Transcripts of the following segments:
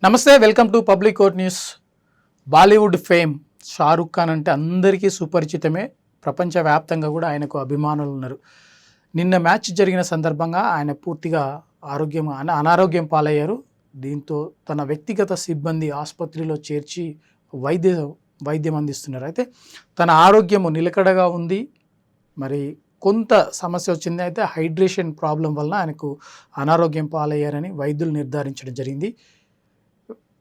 నమస్తే, welcome to public court news. Bollywood fame Shahrukh Khan అంటే అందరికీ సుపరిచితమే. ప్రపంచవ్యాప్తంగా కూడా ఆయనకు అభిమానులు ఉన్నారు. నిన్న మ్యాచ్ జరిగిన సందర్భంగా ఆయన పూర్తిగా అనారోగ్యం పాలయ్యారు. దీంతో తన వ్యక్తిగత సిబ్బంది ఆసుపత్రిలో చేర్చి వైద్యం అందిస్తున్నారు. అయితే తన ఆరోగ్యము నిలకడగా ఉంది. మరి కొంత సమస్య వచ్చింది. అయితే హైడ్రేషన్ ప్రాబ్లం వల్ల ఆయనకు అనారోగ్యం పాలయ్యారని వైద్యులు నిర్ధారించడం జరిగింది.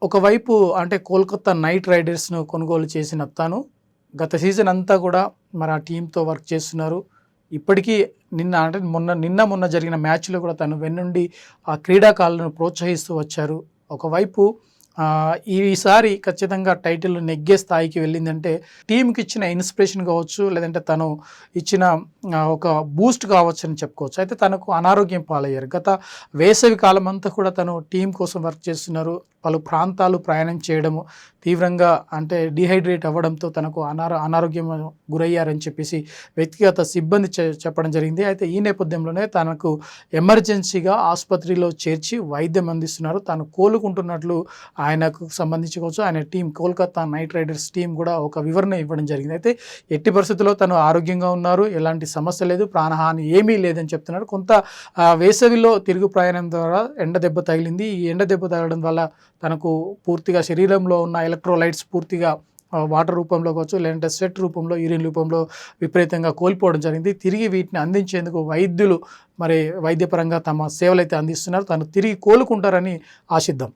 ఒకవైపు అంటే కోల్కతా నైట్ రైడర్స్ను కొనుగోలు చేసిన తను గత సీజన్ అంతా కూడా మరి ఆ టీంతో వర్క్ చేస్తున్నారు. ఇప్పటికీ నిన్న మొన్న జరిగిన మ్యాచ్లో కూడా తను వెన్నుండి ఆ క్రీడాకారులను ప్రోత్సహిస్తూ వచ్చారు. ఒకవైపు ఈసారి ఖచ్చితంగా టైటిల్ నెగ్గే స్థాయికి వెళ్ళిందంటే టీంకి ఇచ్చిన ఇన్స్పిరేషన్ కావచ్చు, లేదంటే తను ఇచ్చిన ఒక బూస్ట్ కావచ్చు అని చెప్పుకోవచ్చు. అయితే తనకు అనారోగ్యం పాలయ్యారు. గత వేసవి కాలం అంతా కూడా తను టీం కోసం వర్క్ చేస్తున్నారు. పలు ప్రాంతాలు ప్రయాణం చేయడము, తీవ్రంగా అంటే డిహైడ్రేట్ అవ్వడంతో తనకు అనారోగ్యం గురయ్యారని చెప్పేసి వ్యక్తిగత సిబ్బంది చెప్పడం జరిగింది. అయితే ఈ నేపథ్యంలోనే తనకు ఎమర్జెన్సీగా ఆసుపత్రిలో చేర్చి వైద్యం అందిస్తున్నారు. తాను కోలుకుంటున్నట్లు ఆయనకు సంబంధించి కావచ్చు, ఆయన team Kolkata night riders team కూడా ఒక వివరణ ఇవ్వడం జరిగింది. అయితే ఎట్టి పరిస్థితుల్లో తను ఆరోగ్యంగా ఉన్నారు, ఎలాంటి సమస్య లేదు, ప్రాణహాని ఏమీ లేదని చెప్తున్నారు. కొంత వేసవిలో తిరుగు ప్రయాణం ద్వారా ఎండ దెబ్బ తగిలింది. ఈ ఎండ దెబ్బ తగలడం వల్ల తనకు పూర్తిగా శరీరంలో ఉన్న ఎలక్ట్రోలైట్స్ పూర్తిగా వాటర్ రూపంలో కావచ్చు, లేదంటే స్వెట్ రూపంలో, యూరిన్ రూపంలో విపరీతంగా కోల్పోవడం జరిగింది. తిరిగి వీటిని అందించేందుకు వైద్యులు మరి వైద్యపరంగా తమ సేవలు అయితే అందిస్తున్నారు. తను తిరిగి కోలుకుంటారని ఆశిద్దాం.